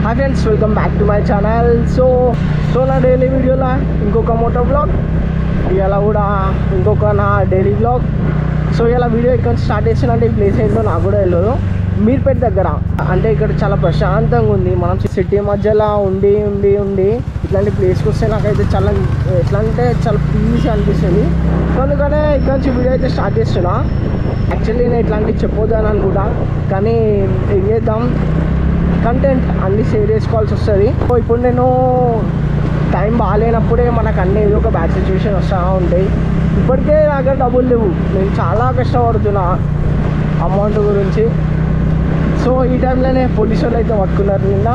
Hi friends, welcome back to my channel. So నా daily వీడియోలో ఇంకొక మోటో బ్లాగ్, ఇలా కూడా ఇంకొక నా డైలీ బ్లాగ్. సో ఇలా వీడియో ఇక్కడ స్టార్ట్ చేసినంటే ఈ ప్లేస్ ఏంటో నాకు కూడా తెలియదు. మీర్పేట దగ్గర అంటే ఇక్కడ చాలా ప్రశాంతంగా ఉంది. మనం సిటీ మధ్యలో ఉండి ఉండి ఉండి ఇట్లాంటి ప్లేస్కి వస్తే నాకైతే చాలా ఎట్లా అంటే చాలా పీస్గా అనిపిస్తుంది. సో అందుకనే ఇక్కడ నుంచి వీడియో అయితే స్టార్ట్ చేస్తున్నా. యాక్చువల్లీ నేను ఇట్లాంటివి చెప్పొద్దని అనుకుంటా, కానీ ఏం చేద్దాం, కంటెంట్ అన్నీ షేర్ చేసుకోవాల్సి వస్తుంది. సో ఇప్పుడు నేను టైం బాగాలేనప్పుడే మనకు అన్నీ ఏదో ఒక బ్యాడ్ సిచ్యువేషన్ వస్తూ ఉంటాయి. ఇప్పటికే నా దగ్గర డబ్బులు లేవు, నేను చాలా కష్టపడుతున్నా అమౌంట్ గురించి. సో ఈ టైంలోనే పోలీసు వాళ్ళు అయితే పట్టుకున్నారు. నిన్న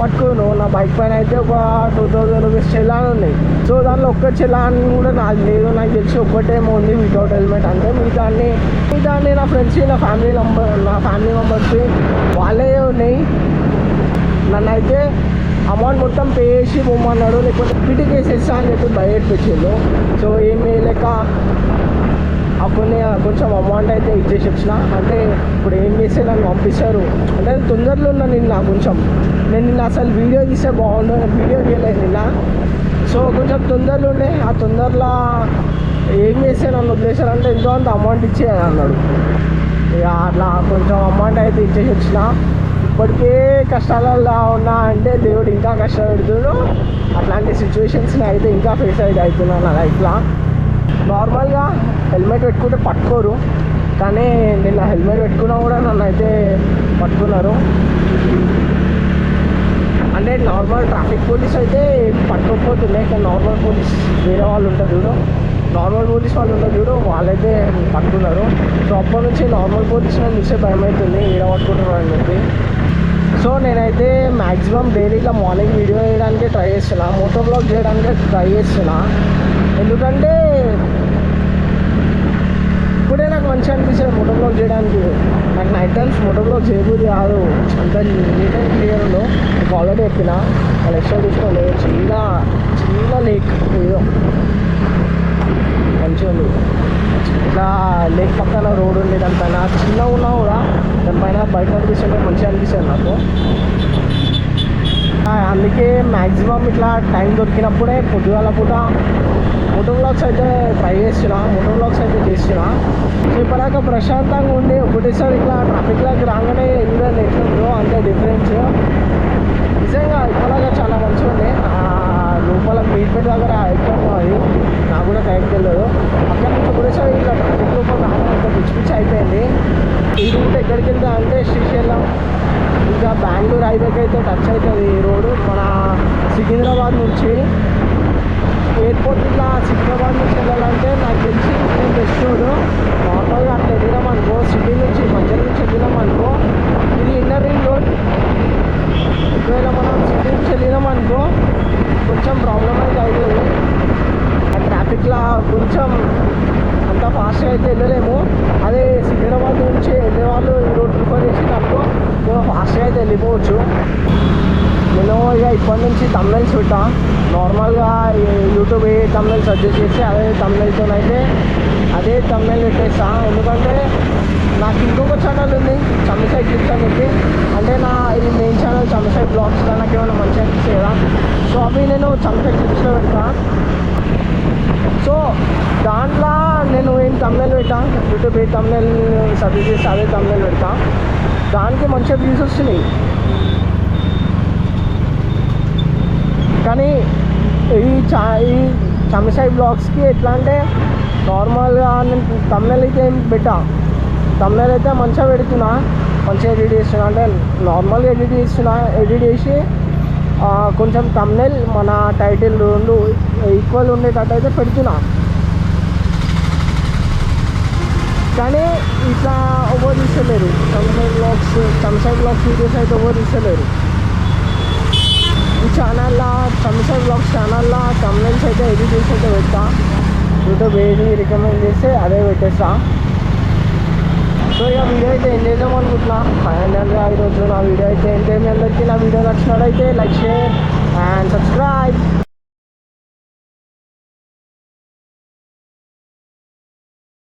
పట్టుకోను, నా బైక్ పైన అయితే ఒక 2000 రూపీస్ చలాన్ ఉన్నాయి. సో దాంట్లో ఒక్క చలాన్ కూడా నాకు లేదు. నాకు తెలిసి ఒక్కటేమో ఉంది వితౌట్ హెల్మెట్. అంటే మిగతాన్ని నా ఫ్రెండ్స్, నా ఫ్యామిలీ మెంబర్స్ వాళ్ళే ఉన్నాయి. నన్ను అయితే అమౌంట్ మొత్తం పే చేసి పోమన్నాడు, లేకపోతే పిటి కేసు ఇస్తా అని చెప్పి బయట పెట్టిండు. సో ఏం చేయలేక కొంచెం అమౌంట్ అయితే ఇచ్చేసి వచ్చిన. అంటే ఇప్పుడు ఏం చేస్తే నన్ను పంపిస్తారు అంటే తొందరలో ఉన్నా నిన్న. నేను నిన్న అసలు వీడియో తీస్తే బాగుండు, వీడియో తీయలేదు నిన్న. సో కొంచెం తొందరలో ఉండే, ఆ తొందరలో ఏం చేస్తే నన్ను వదిలేశారంటే ఎంతో అంత అమౌంట్ ఇచ్చేయని అన్నాడు. ఇక అట్లా కొంచెం అమౌంట్ అయితే ఇచ్చేసి వచ్చిన. ఇప్పటికే కష్టాలలో ఉన్నా అంటే దేవుడు ఇంకా కష్టపెడుతున్నాడు. అట్లాంటి సిచ్యువేషన్స్ని అయితే ఇంకా ఫేస్ అవుతున్నాను నా లైఫ్లో. నార్మల్గా హెల్మెట్ పెట్టుకుంటే పట్టుకోరు, కానీ నిన్న హెల్మెట్ పెట్టుకున్నా కూడా నన్ను అయితే పట్టుకున్నారు. అంటే నార్మల్ ట్రాఫిక్ పోలీస్ అయితే పట్టుకోకపోతుండే, కానీ నార్మల్ పోలీస్ వేరే వాళ్ళు ఉంటారు చూడు, నార్మల్ పోలీస్ వాళ్ళు ఉంటారు చూడు, వాళ్ళైతే పట్టుకున్నారు. సో అప్పటి నుంచి నార్మల్ పోలీస్ నేను చూసే భయం అవుతుంది, ఏడ పట్టుకుంటారు అని చెప్పి. సో నేనైతే మ్యాక్సిమం డైలీలో మార్నింగ్ వీడియో చేయడానికి ట్రై చేస్తున్నా, మోటో బ్లాగ్ చేయడానికి ట్రై చేస్తున్నా. ఎందుకంటే ఇప్పుడే నాకు మంచిగా అనిపిస్తుంది మోటో బ్లాగ్ చేయడానికి. నాకు నైట్ టైమ్స్ మోటో బ్లాగ్ చేయబోదు కాదు, అంత నీట్ అండ్ క్లియర్ ఉండవు. నాకు ఆల్రెడీ చెప్పిన వాళ్ళు ఎక్స్ట్రా తీసుకోండి. చిన్న లేక్ ఏదో మంచిగా ఉంది. ఇట్లా లేక్ పక్కన రోడ్ ఉంది, దానిపైన చిన్నగా ఉన్నా కూడా దానిపైన బయట అనిపిస్తుంటే మంచిగా అనిపిస్తుంది నాకు. అందుకే మ్యాక్సిమం ఇట్లా టైం దొరికినప్పుడే పొద్దుగాల పూట మోటో బ్లాగ్స్ అయితే ట్రై చేస్తున్నా, మోటో బ్లాగ్స్ అయితే చేస్తున్నా. సో ఇప్పటిదాకా ప్రశాంతంగా ఉండి ఒకటేసారి ఇట్లా ట్రాఫిక్లోకి రాగానే ఎందుకంటే ఎట్లుందో అంతే డిఫరెన్స్. నిజంగా ఇప్పటిదాకా చాలా మంచిగా ఉండే. లోపల మీర్పేట దగ్గర ఎక్కువ అది నాకు కూడా కరెక్ట్ తెలియదు. అక్కడ నుంచి ఒకటేసారి ఇట్లా ట్రాఫిక్ లోపల రావడం అంత పిచ్చి అయిపోయింది. ఈ రూట్ ఎక్కడికి వెళ్తా అంటే శ్రీశైలం ఇంకా బెంగళూరు హైవేకి అయితే టచ్ అవుతుంది ఈ రోడ్డు. మన సికింద్రాబాద్ నుంచి ఎయిర్పోర్ట్ ఇట్లా సికింద్రాబాద్ నుంచి వెళ్ళాలంటే నాకు తెలిసి నేను బెస్ట్ రోడ్. నార్మల్గా అట్లా వెళ్ళినాం అనుకో, సిటీ నుంచి మధ్యలో నుంచి వెళ్ళినాం అనుకో, ఇది ఇన్నర్ రింగ్ రోడ్. ఒకవేళ మనం సిటీ నుంచి వెళ్ళినాం అనుకో కొంచెం ప్రాబ్లం అయితే అవుతుంది. ఆ ట్రాఫిక్లో కొంచెం అంత ఫాస్ట్గా అయితే వెళ్ళలేము. అదే సికింద్రాబాద్ నుంచి వెళ్ళే వాళ్ళు ఈ రోడ్ ప్రిఫర్ చేసినప్పుడు మేము ఫాస్ట్గా అయితే వెళ్ళిపోవచ్చు. నేను ఇక ఇప్పటి నుంచి తమ్నైల్స్ పెట్టా. నార్మల్గా యూట్యూబ్ ఏ తమ్నైల్ సజెస్ట్ చేస్తే అదే తమ్నైల్తోనైతే అదే తమ్నైల్ పెట్టేస్తా. ఎందుకంటే నాకు ఇంకొక ఛానల్ ఉంది చమ్మిసాయి క్లిప్స్ అని చెప్పి. అంటే నా ఈ మెయిన్ ఛానల్ చమ్మిసాయి బ్లాగ్స్ నాకు ఏమైనా మంచిగా అనిపిస్తుంది కదా, సో అవి నేను చమ్మిసాయి క్లిప్స్లో పెడతా. సో దాంట్లో నేను ఏం తమ్నైల్ పెట్టా, యూట్యూబ్ ఏ తమ్నైల్ సజెస్ట్ చేస్తే అదే తమ్నైల్ పెడతా. దానికి మంచిగా వ్యూస్ వస్తున్నాయి. కానీ ఈ చమ్మిసాయి బ్లాగ్స్కి ఎట్లా అంటే నార్మల్గా నేను తమ్నైల్ అయితే ఏం పెట్టా, తమ్నైల్ అయితే మంచిగా పెడుతున్నా, మంచిగా ఎడిట్ చేస్తున్నా. అంటే నార్మల్గా ఎడిట్ చేసి కొంచెం తమ్నైల్ మన టైటిల్ రెండు ఈక్వల్ ఉండేటట్టు అయితే పెడుతున్నా. కానీ ఇట్లా ఎవరు తీస్తలేరు, చమ్మిసాయి బ్లాగ్స్ వీడియోస్ అయితే ఎవరు తీస్తలేరు. ఈ ఛానల్లో చమ్మిసాయి బ్లాగ్స్ ఛానల్లో తమ్నైల్స్ అయితే ఎడిట్ చేసి అయితే పెడతా. యూట్యూబ్ ఏది రికమెండ్ చేస్తే అదే పెట్టేస్తా. సో ఇక వీడియో అయితే ఏం చేద్దాం అనుకుంటున్నా. ఫైనల్గా ఈరోజు నా వీడియో అయితే ఏంటి, మీ అందరికీ నా వీడియో నచ్చినట్టయితే లైక్, షేర్ అండ్ సబ్స్క్రైబ్.